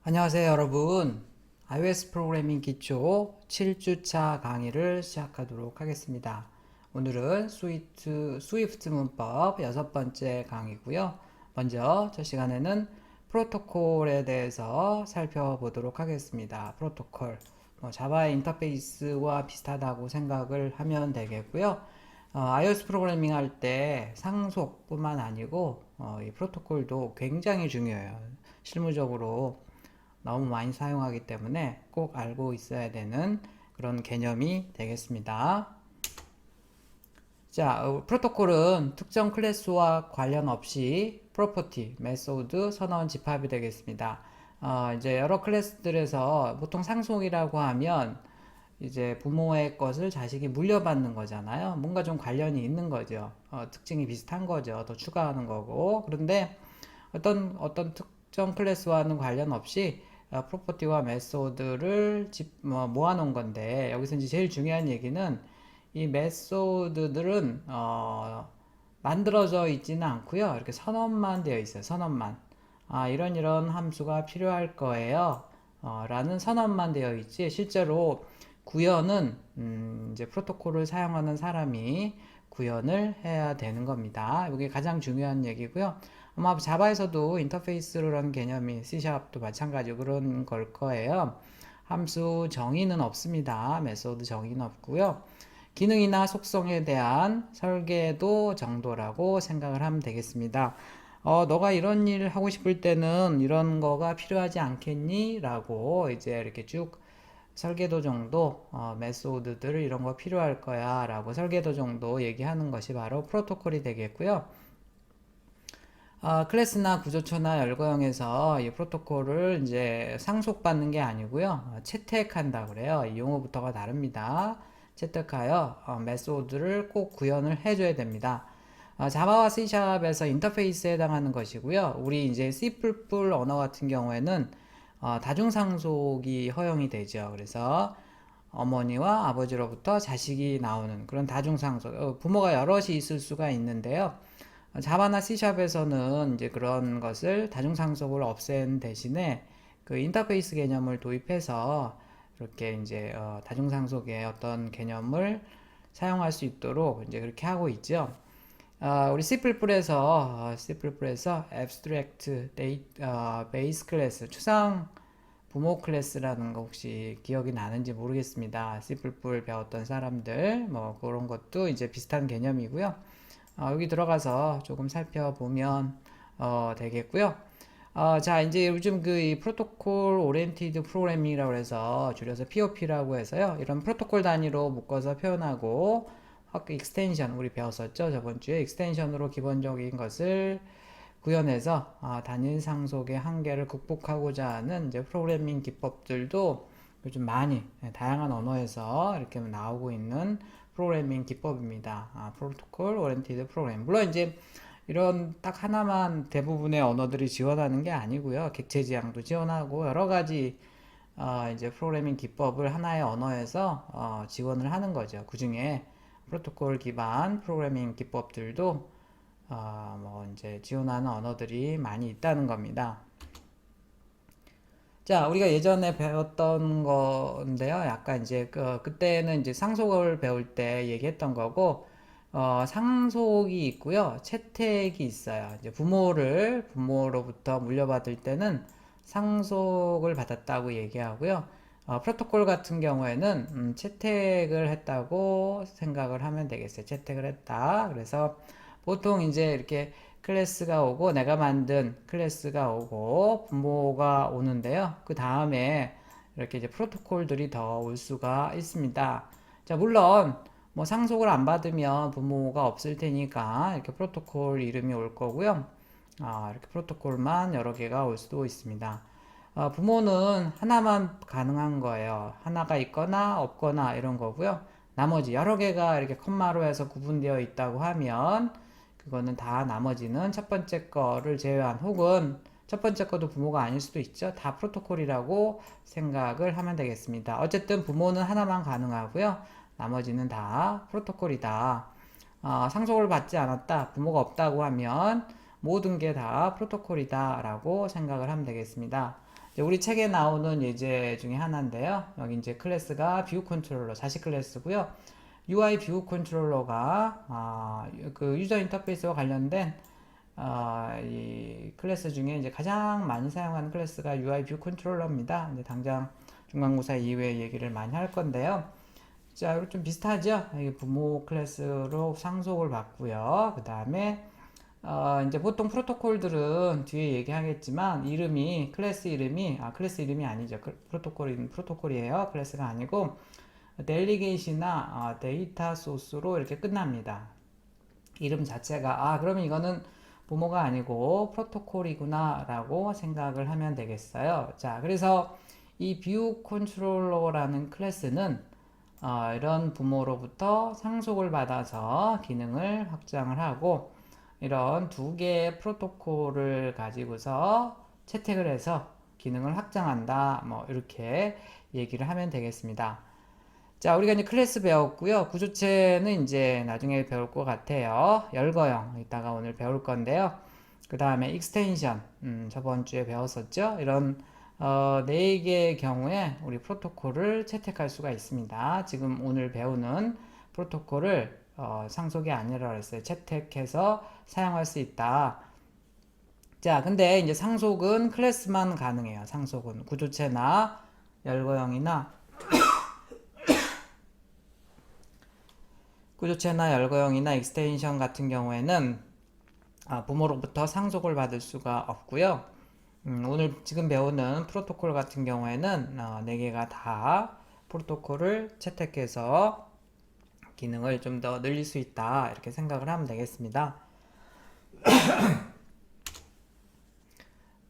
안녕하세요, 여러분. iOS 프로그래밍 기초 7주차 강의를 시작하도록 하겠습니다. 오늘은 스위프트 문법 6번째 강의고요. 먼저 첫 시간에는 프로토콜에 대해서 살펴보도록 하겠습니다. 프로토콜. 자바의 인터페이스와 비슷하다고 생각을 하면 되겠고요. iOS 프로그래밍 할 때 상속뿐만 아니고 이 프로토콜도 굉장히 중요해요. 실무적으로 너무 많이 사용하기 때문에 꼭 알고 있어야 되는 그런 개념이 되겠습니다. 자, 프로토콜은 특정 클래스와 관련 없이 프로퍼티, 메소드, 선언, 집합이 되겠습니다. 이제 여러 클래스들에서 보통 상속이라고 하면 이제 부모의 것을 자식이 물려받는 거잖아요. 뭔가 좀 관련이 있는 거죠. 특징이 비슷한 거죠. 더 추가하는 거고. 그런데 어떤 특정 클래스와는 관련 없이 프로퍼티와 메소드를 모아놓은 건데, 여기서 이제 제일 중요한 얘기는 이 메소드들은 만들어져 있지는 않고요. 이렇게 선언만 되어 있어요. 선언만. 이런 함수가 필요할 거예요. 라는 선언만 되어 있지, 실제로 구현은 이제 프로토콜을 사용하는 사람이 구현을 해야 되는 겁니다. 이게 가장 중요한 얘기고요. 아마 자바에서도 인터페이스라는 개념이 C샵도 마찬가지로 그런 걸 거예요. 함수 정의는 없습니다. 메소드 정의는 없고요. 기능이나 속성에 대한 설계도 정도라고 생각을 하면 되겠습니다. 너가 이런 일 하고 싶을 때는 이런 거가 필요하지 않겠니? 라고 이제 이렇게 쭉 설계도 정도, 메소드들 이런 거 필요할 거야 라고 설계도 정도 얘기하는 것이 바로 프로토콜이 되겠고요. 클래스나 구조초나 열거형에서 이 프로토콜을 이제 상속받는 게 아니고요. 채택한다 그래요. 이 용어부터가 다릅니다. 채택하여 메소드를 꼭 구현을 해줘야 됩니다. 자바와 C샵에서 인터페이스에 해당하는 것이고요. 우리 이제 C++ 언어 같은 경우에는 다중상속이 허용이 되죠. 그래서 어머니와 아버지로부터 자식이 나오는 그런 다중상속, 부모가 여럿이 있을 수가 있는데요. 자바나 C샵에서는 이제 그런 것을 다중상속을 없앤 대신에 그 인터페이스 개념을 도입해서 이렇게 이제 다중상속의 어떤 개념을 사용할 수 있도록 이제 그렇게 하고 있죠. 우리 C++에서 Abstract Base Class 추상 부모 클래스라는 거 혹시 기억이 나는지 모르겠습니다. C++ 배웠던 사람들 뭐 그런 것도 이제 비슷한 개념이고요. 여기 들어가서 조금 살펴보면 되겠고요. 자, 이제 요즘 그 이 프로토콜 오리엔티드 프로그래밍이라고 해서 줄여서 POP라고 해서요. 이런 프로토콜 단위로 묶어서 표현하고 익스텐션 우리 배웠었죠. 저번 주에 익스텐션으로 기본적인 것을 구현해서 단일 상속의 한계를 극복하고자 하는 이제 프로그래밍 기법들도 요즘 많이 다양한 언어에서 이렇게 나오고 있는 프로그래밍 기법입니다. 프로토콜 오리엔티드 프로그래밍. 물론 이제 이런 딱 하나만 대부분의 언어들이 지원하는 게 아니고요. 객체 지향도 지원하고 여러 가지 이제 프로그래밍 기법을 하나의 언어에서 지원을 하는 거죠. 그 중에 프로토콜 기반 프로그래밍 기법들도 뭐 이제 지원하는 언어들이 많이 있다는 겁니다. 자, 우리가 예전에 배웠던 건데요. 약간 이제 그때는 이제 상속을 배울 때 얘기했던 거고, 상속이 있고요. 채택이 있어요. 이제 부모로부터 물려받을 때는 상속을 받았다고 얘기하고요. 프로토콜 같은 경우에는 채택을 했다고 생각을 하면 되겠어요. 채택을 했다. 그래서 보통 이제 이렇게 클래스가 오고 내가 만든 클래스가 오고 부모가 오는데요. 그 다음에 이렇게 이제 프로토콜들이 더 올 수가 있습니다. 자, 물론 뭐 상속을 안 받으면 부모가 없을 테니까 이렇게 프로토콜 이름이 올 거고요. 이렇게 프로토콜만 여러 개가 올 수도 있습니다. 부모는 하나만 가능한 거예요. 하나가 있거나 없거나 이런 거고요. 나머지 여러 개가 이렇게 컴마로 해서 구분되어 있다고 하면 그거는 다 나머지는 첫 번째 거를 제외한 혹은 첫 번째 거도 부모가 아닐 수도 있죠. 다 프로토콜이라고 생각을 하면 되겠습니다. 어쨌든 부모는 하나만 가능하고요. 나머지는 다 프로토콜이다. 상속을 받지 않았다. 부모가 없다고 하면 모든 게 다 프로토콜이다 라고 생각을 하면 되겠습니다. 우리 책에 나오는 예제 중에 하나인데요. 여기 이제 클래스가 뷰 컨트롤러 자식 클래스고요. UI 뷰 컨트롤러가 그 유저 인터페이스와 관련된 이 클래스 중에 이제 가장 많이 사용하는 클래스가 UI 뷰 컨트롤러입니다. 이제 당장 중간고사 이후에 얘기를 많이 할 건데요. 자, 이거 좀 비슷하죠? 이게 부모 클래스로 상속을 받고요. 그 다음에 이제 보통 프로토콜들은 뒤에 얘기하겠지만 이름이 클래스 이름이 아니죠. 프로토콜이에요. 클래스가 아니고 델리게이시나 데이터 소스로 이렇게 끝납니다. 이름 자체가 그러면 이거는 부모가 아니고 프로토콜이구나 라고 생각을 하면 되겠어요. 자, 그래서 이 뷰 컨트롤러라는 클래스는 이런 부모로부터 상속을 받아서 기능을 확장을 하고 이런 두 개의 프로토콜을 가지고서 채택을 해서 기능을 확장한다. 뭐 이렇게 얘기를 하면 되겠습니다. 자, 우리가 이제 클래스 배웠고요. 구조체는 이제 나중에 배울 것 같아요. 열거형 이따가 오늘 배울 건데요. 그 다음에 익스텐션 저번 주에 배웠었죠. 이런 네 개의 경우에 우리 프로토콜을 채택할 수가 있습니다. 지금 오늘 배우는 프로토콜을 상속이 아니라 그랬어요. 채택해서 사용할 수 있다. 자, 근데 이제 상속은 클래스만 가능해요. 상속은 구조체나 열거형이나 열거형이나 익스텐션 같은 경우에는 부모로부터 상속을 받을 수가 없고요. 오늘 지금 배우는 프로토콜 같은 경우에는 4개가 다 프로토콜을 채택해서 기능을 좀 더 늘릴 수 있다 이렇게 생각을 하면 되겠습니다.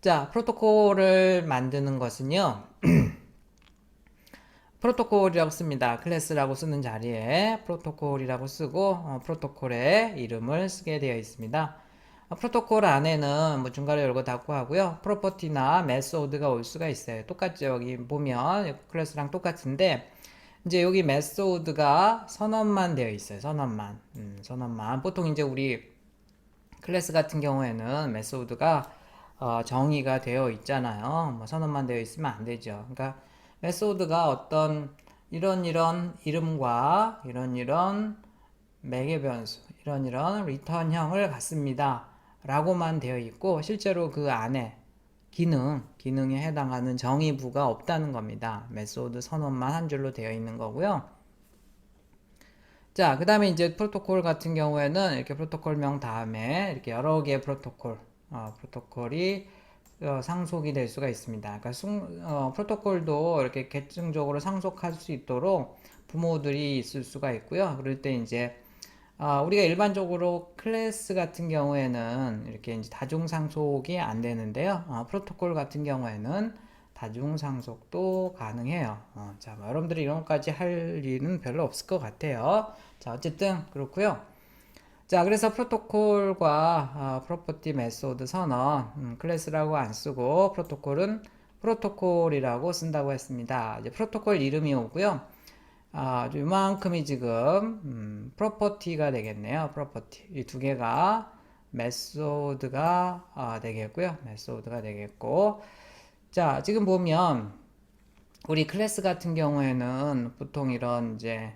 자, 프로토콜을 만드는 것은요. 프로토콜이라고 씁니다. 클래스라고 쓰는 자리에 프로토콜이라고 쓰고 프로토콜의 이름을 쓰게 되어 있습니다. 프로토콜 안에는 뭐 중괄호 열고 닫고 하고요. 프로퍼티나 메소드가 올 수가 있어요. 똑같죠. 여기 보면 클래스랑 똑같은데 이제 여기 메소드가 선언만 되어 있어요. 선언만. 선언만. 보통 이제 우리 클래스 같은 경우에는 메소드가 정의가 되어 있잖아요. 뭐 선언만 되어 있으면 안 되죠. 그러니까 메소드가 어떤 이런 이름과 이런 매개 변수, 이런 리턴형을 갖습니다. 라고만 되어 있고 실제로 그 안에 기능에 해당하는 정의부가 없다는 겁니다. 메소드 선언만 한 줄로 되어 있는 거고요. 자, 그 다음에 이제 프로토콜 같은 경우에는 이렇게 프로토콜명 다음에 이렇게 여러 개의 프로토콜이 상속이 될 수가 있습니다. 그러니까 프로토콜도 이렇게 계층적으로 상속할 수 있도록 부모들이 있을 수가 있고요. 그럴 때 이제 우리가 일반적으로 클래스 같은 경우에는 이렇게 이제 다중 상속이 안 되는데요. 프로토콜 같은 경우에는 다중 상속도 가능해요. 자, 뭐 여러분들이 이런 것까지 할 일은 별로 없을 것 같아요. 자, 어쨌든 그렇고요. 자, 그래서 프로토콜과 프로퍼티 메소드 선언 클래스라고 안 쓰고 프로토콜은 프로토콜이라고 쓴다고 했습니다. 이제 프로토콜 이름이 오고요. 요만큼이 지금 프로퍼티가 되겠네요. 프로퍼티 이 두 개가 메소드가 되겠고요. 메소드가 되겠고 자, 지금 보면 우리 클래스 같은 경우에는 보통 이런 이제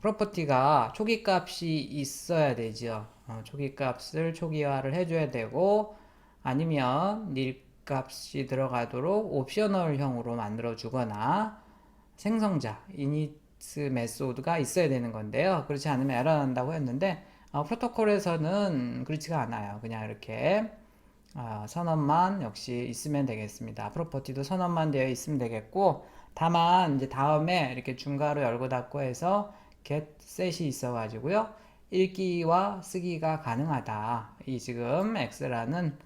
프로퍼티가 초기 값이 있어야 되죠. 초기 값을 초기화를 해줘야 되고 아니면 닐 값이 들어가도록 옵셔널형으로 만들어 주거나 생성자 init 메소드가 있어야 되는 건데요. 그렇지 않으면 에러 난다고 했는데 프로토콜에서는 그렇지가 않아요. 그냥 이렇게 선언만 역시 있으면 되겠습니다. 프로퍼티도 선언만 되어 있으면 되겠고 다만 이제 다음에 이렇게 중괄호 열고 닫고 해서 get set이 있어 가지고요. 읽기와 쓰기가 가능하다. 이 지금 x라는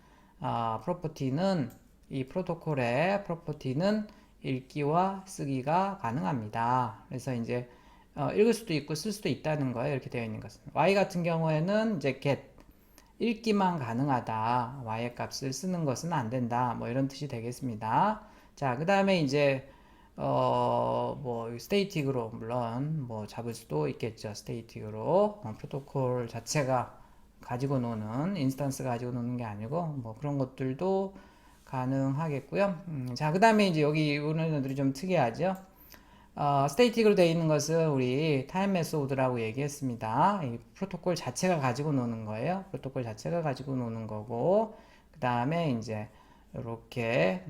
프로퍼티는 이 프로토콜의 프로퍼티는 읽기와 쓰기가 가능합니다. 그래서 이제 읽을 수도 있고 쓸 수도 있다는 거예요. 이렇게 되어 있는 것은. y 같은 경우에는 이제 get 읽기만 가능하다. y의 값을 쓰는 것은 안 된다. 뭐 이런 뜻이 되겠습니다. 자, 그 다음에 이제 뭐 스테이틱으로 물론 뭐 잡을 수도 있겠죠. 스테이틱으로 프로토콜 자체가 가지고 노는 인스턴스 가지고 노는 게 아니고 뭐 그런 것들도 가능하겠고요. 자, 그 다음에 이제 여기 오는 애들이 좀 특이하죠. 스테이틱으로 되어 있는 것은 우리 타임 메소드라고 얘기했습니다. 이 프로토콜 자체가 가지고 노는 거예요. 프로토콜 자체가 가지고 노는 거고, 그 다음에 이제 이렇게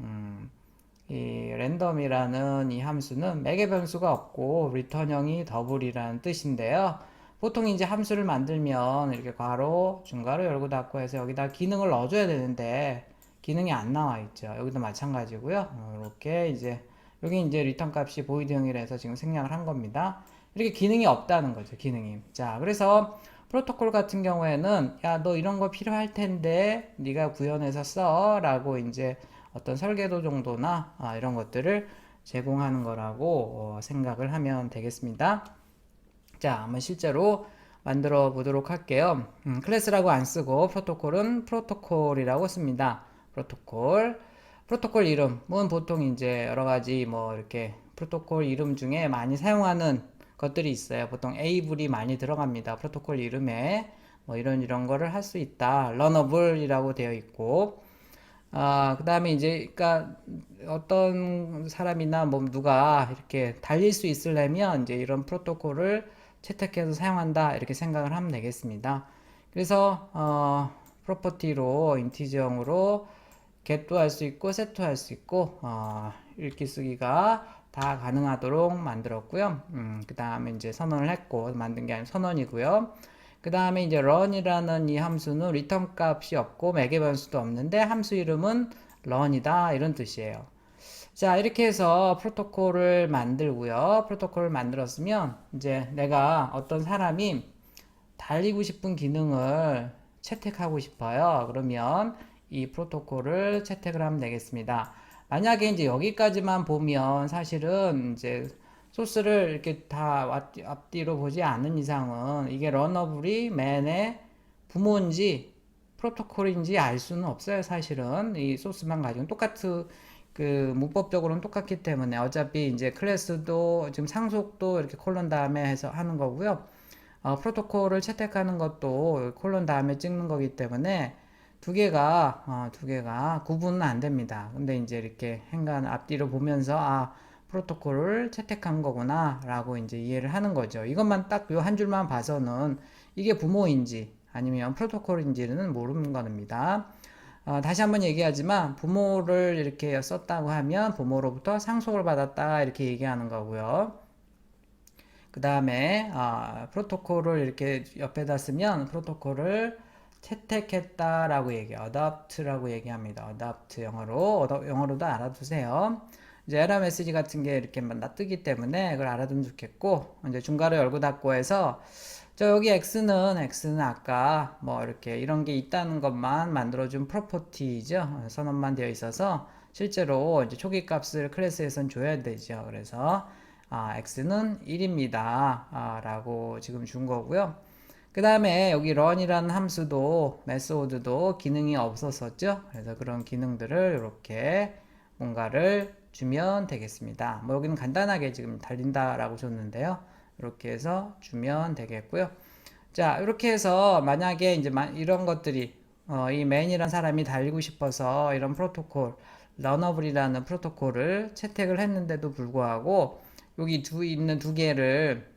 이 랜덤이라는 이 함수는 매개 변수가 없고 리턴형이 더블이라는 뜻인데요. 보통 이제 함수를 만들면 이렇게 괄호, 중괄호 열고 닫고 해서 여기다 기능을 넣어줘야 되는데 기능이 안 나와 있죠. 여기도 마찬가지고요. 이렇게 이제 여기 이제 리턴 값이 보이드형이라서 지금 생략을 한 겁니다. 이렇게 기능이 없다는 거죠. 기능이. 자, 그래서 프로토콜 같은 경우에는 야, 너 이런 거 필요할 텐데 네가 구현해서 써 라고 이제 어떤 설계도 정도나 이런 것들을 제공하는 거라고 생각을 하면 되겠습니다. 자, 한번 실제로 만들어 보도록 할게요. 클래스라고 안 쓰고 프로토콜은 프로토콜이라고 씁니다. 프로토콜 이름은 보통 이제 여러 가지 뭐 이렇게 프로토콜 이름 중에 많이 사용하는 것들이 있어요. 보통 에이블이 많이 들어갑니다. 프로토콜 이름에 뭐 이런 거를 할 수 있다. 러너블이라고 되어 있고, 그 다음에 이제, 그니까, 어떤 사람이나 뭐 누가 이렇게 달릴 수 있으려면 이제 이런 프로토콜을 채택해서 사용한다. 이렇게 생각을 하면 되겠습니다. 그래서, 프로퍼티로, 인티저형으로 get도 할 수 있고, set도 할 수 있고, 읽기 쓰기가 다 가능하도록 만들었고요. 그 다음에 이제 선언을 했고, 만든 게 아니라 선언이고요. 그 다음에 이제 run이라는 이 함수는 return 값이 없고 매개 변수도 없는데 함수 이름은 run이다 이런 뜻이에요. 자, 이렇게 해서 프로토콜을 만들고요. 프로토콜을 만들었으면 이제 내가 어떤 사람이 달리고 싶은 기능을 채택하고 싶어요. 그러면 이 프로토콜을 채택을 하면 되겠습니다. 만약에 이제 여기까지만 보면 사실은 이제 소스를 이렇게 다 앞뒤로 보지 않은 이상은 이게 러너블이 맨의 부모인지 프로토콜인지 알 수는 없어요. 사실은 이 소스만 가지고 똑같은 그 문법적으로는 똑같기 때문에 어차피 이제 클래스도 지금 상속도 이렇게 콜론 다음에 해서 하는 거고요. 프로토콜을 채택하는 것도 콜론 다음에 찍는 거기 때문에 두 개가 구분은 안 됩니다. 근데 이제 이렇게 행간 앞뒤로 보면서 프로토콜을 채택한 거구나 라고 이제 이해를 하는 거죠. 이것만 딱 요 한 줄만 봐서는 이게 부모인지 아니면 프로토콜인지는 모르는 겁니다. 다시 한번 얘기하지만 부모를 이렇게 썼다고 하면 부모로부터 상속을 받았다 이렇게 얘기하는 거고요. 그 다음에 프로토콜을 이렇게 옆에다 쓰면 프로토콜을 채택했다라고 얘기해요. adopt라고 얘기합니다. adopt 영어로도 알아두세요. 이제 에러 메시지 같은 게 이렇게 뜨기 때문에 그걸 알아두면 좋겠고, 이제 중괄호 열고 닫고 해서 여기 x는 아까 뭐 이렇게 이런 게 있다는 것만 만들어준 프로퍼티죠. 선언만 되어 있어서 실제로 이제 초기 값을 클래스에선 줘야 되죠. 그래서 x는 1입니다. 라고 지금 준 거고요. 그 다음에 여기 run이라는 함수도 메소드도 기능이 없었었죠. 그래서 그런 기능들을 이렇게 뭔가를 주면 되겠습니다. 뭐 여기는 간단하게 지금 달린다라고 줬는데요. 이렇게 해서 주면 되겠고요. 자, 이렇게 해서 만약에 이제 이런 것들이 이 man이라는 사람이 달리고 싶어서 이런 프로토콜 러너블이라는 프로토콜을 채택을 했는데도 불구하고 여기 있는 두 개를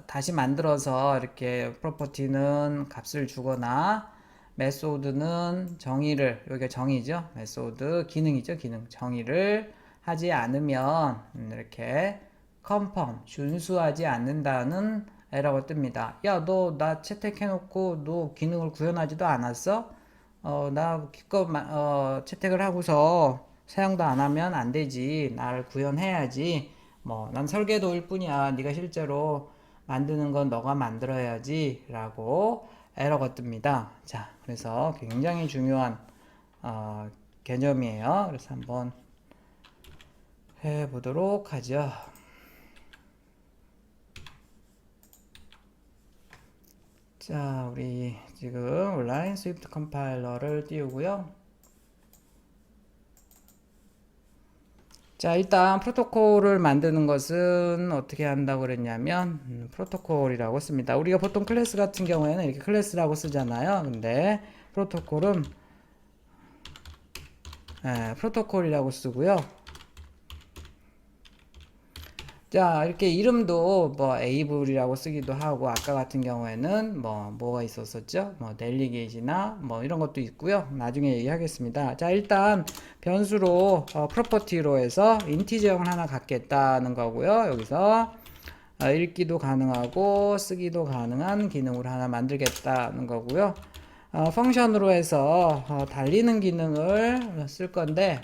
다시 만들어서 이렇게 프로퍼티는 값을 주거나 메소드는 정의를, 여기가 정의죠. 메소드 기능이죠. 기능 정의를 하지 않으면 이렇게 컨펌 준수하지 않는다는 에러가 뜹니다. 야, 너 나 채택해놓고 너 기능을 구현하지도 않았어? 나 기껏 채택을 하고서 사용도 안 하면 안 되지. 나를 구현해야지. 뭐 난 설계도일 뿐이야. 네가 실제로 만드는 건 너가 만들어야지 라고 에러가 뜹니다. 자, 그래서 굉장히 중요한 개념이에요. 그래서 한번 해보도록 하죠. 자, 우리 지금 온라인 스위프트 컴파일러를 띄우고요. 자, 일단 프로토콜을 만드는 것은 어떻게 한다고 그랬냐면 프로토콜이라고 씁니다. 우리가 보통 클래스 같은 경우에는 이렇게 클래스라고 쓰잖아요. 근데 프로토콜은 프로토콜이라고 쓰고요. 자, 이렇게 이름도 뭐 에이블이라고 쓰기도 하고, 아까 같은 경우에는 뭐가 있었었죠? 뭐 델리게이트나 뭐 이런 것도 있고요. 나중에 얘기하겠습니다. 자, 일단 변수로 프로퍼티로 해서 인티저형을 하나 갖겠다는 거고요. 여기서 읽기도 가능하고 쓰기도 가능한 기능으로 하나 만들겠다는 거고요. 펑션으로 해서 달리는 기능을 쓸 건데,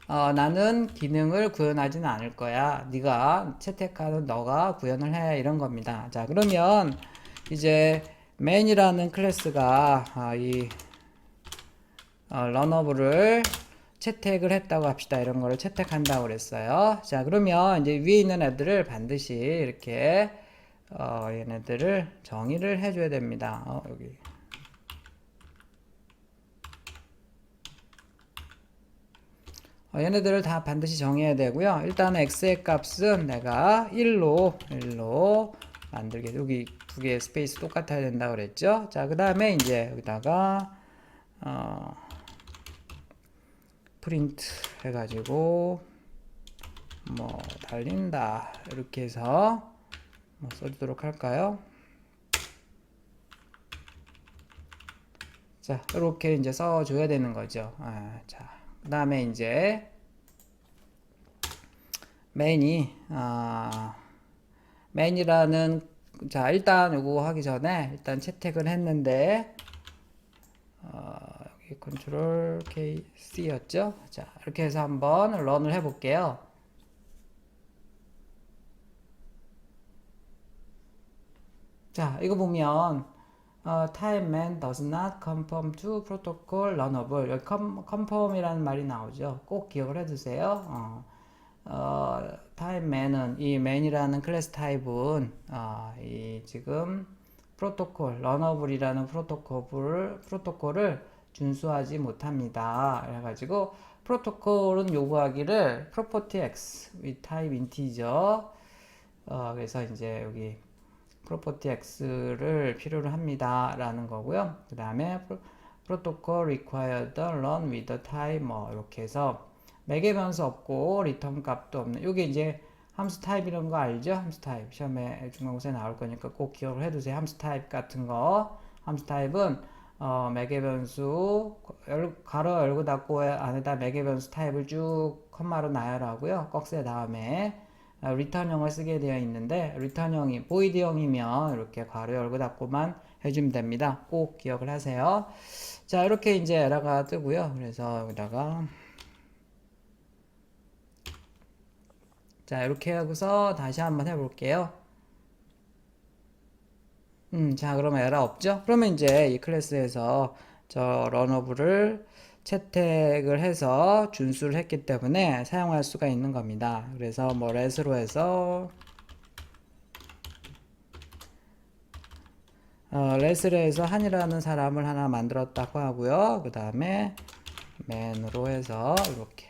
나는 기능을 구현하지는 않을 거야. 네가 채택하는 너가 구현을 해. 이런 겁니다. 자, 그러면 이제 man이라는 클래스가 이 러너블을 채택을 했다고 합시다. 이런 거를 채택한다고 그랬어요. 자, 그러면 이제 위에 있는 애들을 반드시 이렇게 얘네들을 정의를 해줘야 됩니다. 여기. 얘네들을 다 반드시 정해야 되고요. 일단 x의 값은 내가 1로 만들게. 여기 두 개의 스페이스 똑같아야 된다고 그랬죠. 자, 그 다음에 이제 여기다가 프린트 해가지고 뭐 달린다 이렇게 해서 뭐 써주도록 할까요? 자, 이렇게 이제 써줘야 되는 거죠. 자, 그 다음에 이제 main이라는 자, 일단 요거 하기 전에 일단 채택을 했는데 여기 컨트롤 K C였죠. 자, 이렇게 해서 한번 런을 해볼게요. 자, 이거 보면 time man does not conform to protocol runnable. 여기 conform이라는 말이 나오죠. 꼭 기억을 해두세요. time man은 이 man이라는 클래스 타입은 이 지금 프로토콜 runnable이라는 프로토콜을 준수하지 못합니다. 그래가지고 프로토콜은 요구하기를 property x with type integer. 그래서 이제 여기 property x를 필요로 합니다 라는 거고요. 그 다음에 protocol required run with the type 뭐 이렇게 해서 매개 변수 없고 리턴 값도 없는 요게 이제 함수 타입 이런 거 알죠? 함수 타입 시험에 중간고사에 나올 거니까 꼭 기억을 해두세요. 함수 타입 같은 거 함수 타입은 매개 변수 가로 열고 닫고 안에다 매개 변수 타입을 쭉 컴마로 나열하고요. 꺽쇠 다음에 리턴형을 쓰게 되어 있는데 리턴형이 보이드형이면 이렇게 괄호 열고 닫고만 해주면 됩니다. 꼭 기억을 하세요. 자, 이렇게 이제 에러가 뜨고요. 그래서 여기다가 자, 이렇게 하고서 다시 한번 해볼게요. 자, 그러면 에러 없죠? 그러면 이제 이 클래스에서 저 런어블을 채택을 해서 준수를 했기 때문에 사용할 수가 있는 겁니다. 그래서 뭐 let으로 해서 let으로 해서 한이라는 사람을 하나 만들었다고 하고요. 그 다음에 man으로 해서 이렇게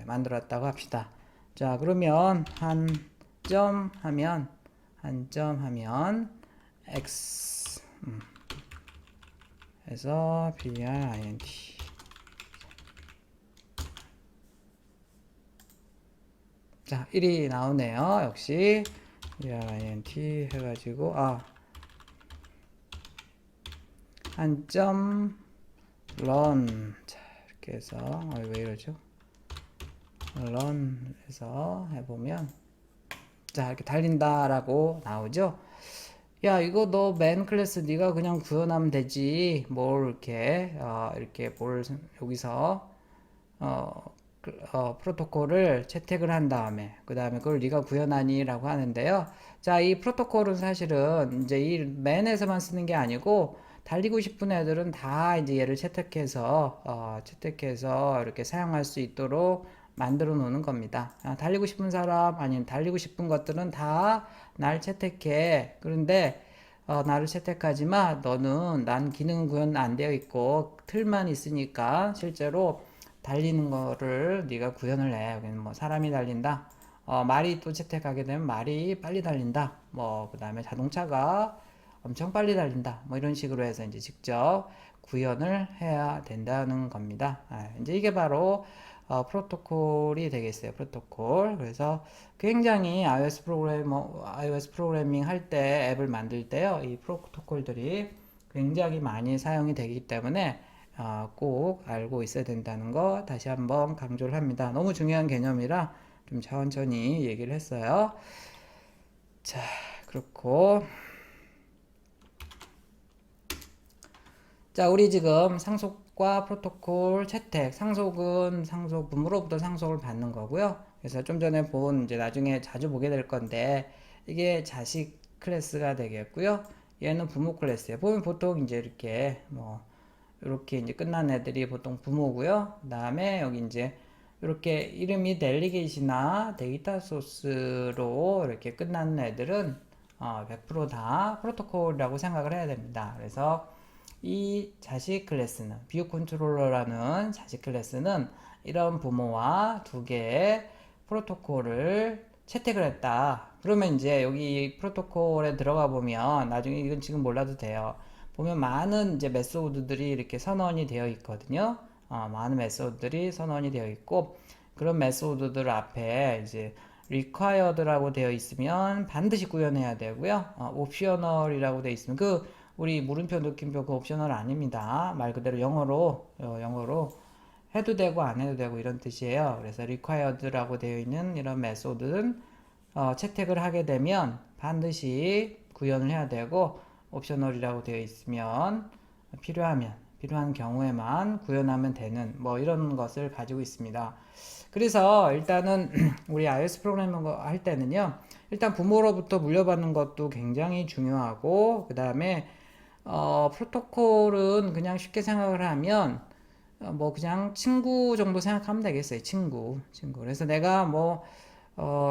만들었다고 합시다. 자, 그러면 한 점 하면 x 해서 print 자, 1이 나오네요. 역시 print 해가지고 한 점 run 자, 이렇게 해서 왜 이러죠? run 해서 해보면 자, 이렇게 달린다라고 나오죠. 야, 이거 너 맨 클래스 네가 그냥 구현하면 되지. 뭘 이렇게 뭘 여기서 프로토콜을 채택을 한 다음에 그 다음에 그걸 네가 구현하니라고 하는데요. 자, 이 프로토콜은 사실은 이제 이 맨에서만 쓰는 게 아니고 달리고 싶은 애들은 다 이제 얘를 채택해서 이렇게 사용할 수 있도록 만들어 놓는 겁니다. 달리고 싶은 사람 아니면 달리고 싶은 것들은 다 날 채택해. 그런데 나를 채택하지 마. 너는 난 기능 구현 안 되어 있고 틀만 있으니까 실제로 달리는 거를 네가 구현을 해. 여기는 뭐 사람이 달린다. 말이 또 채택하게 되면 말이 빨리 달린다. 뭐 그다음에 자동차가 엄청 빨리 달린다. 뭐 이런 식으로 해서 이제 직접 구현을 해야 된다는 겁니다. 이제 이게 바로 프로토콜이 되겠어요. 프로토콜. 그래서 굉장히 iOS 프로그래밍 할 때 앱을 만들 때요, 이 프로토콜들이 굉장히 많이 사용이 되기 때문에 꼭 알고 있어야 된다는 거 다시 한번 강조를 합니다. 너무 중요한 개념이라 좀 천천히 얘기를 했어요. 자, 그렇고. 자, 우리 지금 상속과 프로토콜 채택, 상속은 부모로부터 상속을 받는 거고요. 그래서 좀 전에 이제 나중에 자주 보게 될 건데, 이게 자식 클래스가 되겠고요. 얘는 부모 클래스예요. 보면 보통 이제 이렇게 이제 끝난 애들이 보통 부모고요. 그 다음에 여기 이제 이렇게 이름이 델리게이시나 데이터 소스로 이렇게 끝나는 애들은 100%다 프로토콜이라고 생각을 해야 됩니다. 그래서 이 자식 클래스는, 뷰 컨트롤러라는 자식 클래스는 이런 부모와 두 개의 프로토콜을 채택을 했다. 그러면 이제 여기 프로토콜에 들어가 보면, 나중에 이건 지금 몰라도 돼요. 보면 많은 이제 메소드들이 이렇게 선언이 되어 있거든요. 많은 메소드들이 선언이 되어 있고, 그런 메소드들 앞에 이제 required라고 되어 있으면 반드시 구현해야 되고요. optional이라고 되어 있으면 우리 물음표 느낌표 그 옵셔널 아닙니다. 말 그대로 영어로 해도 되고 안 해도 되고 이런 뜻이에요. 그래서 required라고 되어 있는 이런 메소드는 채택을 하게 되면 반드시 구현을 해야 되고, 옵셔널이라고 되어 있으면 필요한 경우에만 구현하면 되는 이런 것을 가지고 있습니다. 그래서 일단은 우리 iOS 프로그래밍 할 때는요, 일단 부모로부터 물려받는 것도 굉장히 중요하고, 그 다음에 프로토콜은 그냥 쉽게 생각을 하면 그냥 친구 정도 생각하면 되겠어요. 친구. 그래서 내가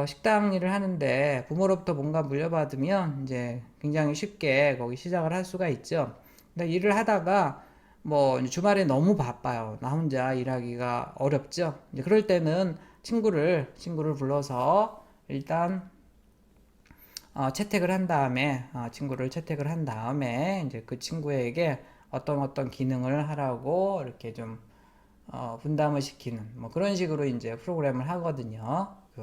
식당 일을 하는데 부모로부터 뭔가 물려받으면 이제 굉장히 쉽게 거기 시작을 할 수가 있죠. 근데 일을 하다가 주말에 너무 바빠요. 나 혼자 일하기가 어렵죠. 이제 그럴 때는 친구를 불러서 일단 채택을 한 다음에, 친구를 채택을 한 다음에 이제 그 친구에게 어떤 기능을 하라고 이렇게 좀 분담을 시키는 그런 식으로 이제 프로그램을 하거든요. 그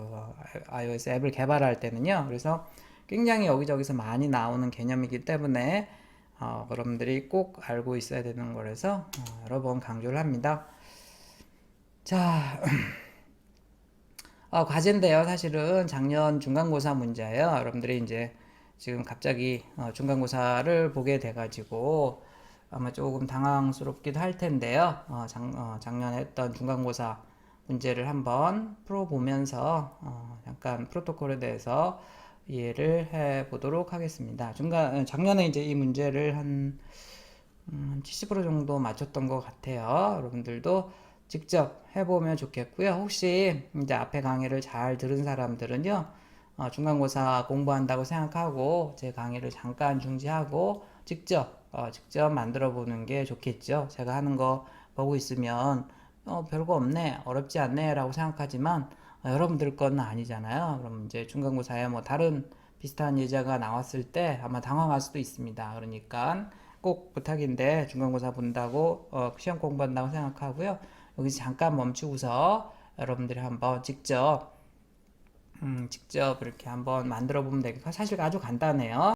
iOS 앱을 개발할 때는요. 그래서 굉장히 여기저기서 많이 나오는 개념이기 때문에 여러분들이 꼭 알고 있어야 되는 거라서 여러 번 강조를 합니다. 자, 과제인데요. 사실은 작년 중간고사 문제예요. 여러분들이 이제 지금 갑자기 중간고사를 보게 돼가지고 아마 조금 당황스럽기도 할 텐데요. 작년에 했던 중간고사 문제를 한번 풀어보면서 잠깐 프로토콜에 대해서 이해를 해 보도록 하겠습니다. 작년에 이제 이 문제를 한 70% 정도 맞췄던 것 같아요. 여러분들도 직접 해보면 좋겠고요. 혹시 이제 앞에 강의를 잘 들은 사람들은요, 중간고사 공부한다고 생각하고 제 강의를 잠깐 중지하고 직접 만들어 보는 게 좋겠죠. 제가 하는 거 보고 있으면 별거 없네, 어렵지 않네 라고 생각하지만 여러분들 건 아니잖아요. 그럼 이제 중간고사에 다른 비슷한 예제가 나왔을 때 아마 당황할 수도 있습니다. 그러니까 꼭 부탁인데, 중간고사 본다고 시험 공부한다고 생각하고요. 여기서 잠깐 멈추고서 여러분들이 한번 직접 이렇게 한번 만들어 보면 되겠고, 사실 아주 간단해요.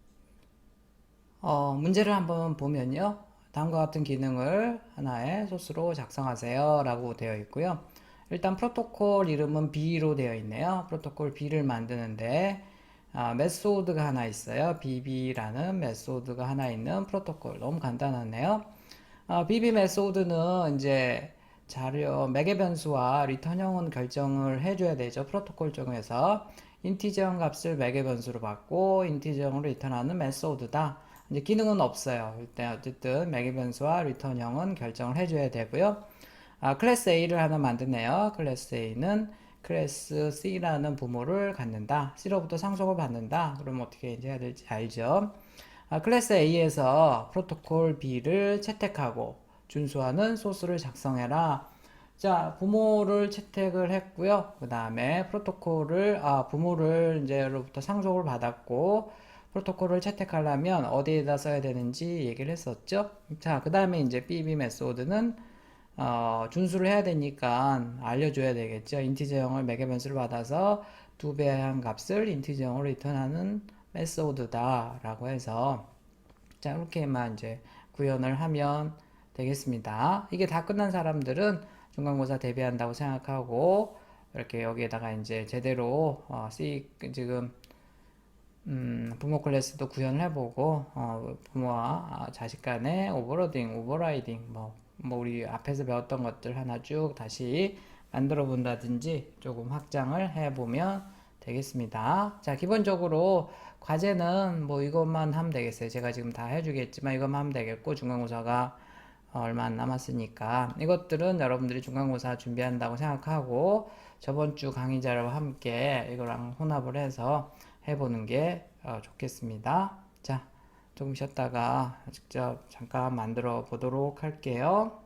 문제를 한번 보면요, 다음과 같은 기능을 하나의 소스로 작성하세요 라고 되어 있고요. 일단 프로토콜 이름은 B로 되어 있네요. 프로토콜 B를 만드는데 메소드가 하나 있어요. BB라는 메소드가 하나 있는 프로토콜. 너무 간단하네요. BB 메소드는 이제 매개 변수와 리턴형은 결정을 해줘야 되죠. 프로토콜 쪽에서 인티저형 값을 매개 변수로 받고 인티저형으로 리턴하는 메소드다. 이제 기능은 없어요. 일단 어쨌든 매개 변수와 리턴형은 결정을 해줘야 되고요. 클래스 A를 하나 만드네요. 클래스 A는 클래스 C라는 부모를 갖는다. C로부터 상속을 받는다. 그럼 어떻게 이제 해야 될지 알죠? 클래스 A에서 프로토콜 B를 채택하고 준수하는 소스를 작성해라. 자, 부모를 채택을 했고요. 그 다음에 부모를 이제로부터 상속을 받았고, 프로토콜을 채택하려면 어디에다 써야 되는지 얘기를 했었죠. 자, 그 다음에 이제 BB 메소드는 준수를 해야 되니까 알려줘야 되겠죠. 인티저형을 매개 변수를 받아서 두 배의 한 값을 인티저형으로 리턴하는 메소드다라고 해서 자, 이렇게만 이제 구현을 하면 되겠습니다. 이게 다 끝난 사람들은 중간고사 대비한다고 생각하고 이렇게 여기에다가 이제 제대로 지금 부모 클래스도 구현을 해보고 부모와 자식 간의 오버로딩, 오버라이딩 뭐 우리 앞에서 배웠던 것들 하나 쭉 다시 만들어 본다든지 조금 확장을 해보면 되겠습니다. 자, 기본적으로 과제는 뭐 이것만 하면 되겠어요. 제가 지금 다 해주겠지만 이것만 하면 되겠고 중간고사가 얼마 안 남았으니까 이것들은 여러분들이 중간고사 준비한다고 생각하고 저번 주 강의 자료와 함께 이거랑 혼합을 해서 해보는 게 좋겠습니다. 자, 조금 쉬었다가 직접 잠깐 만들어 보도록 할게요.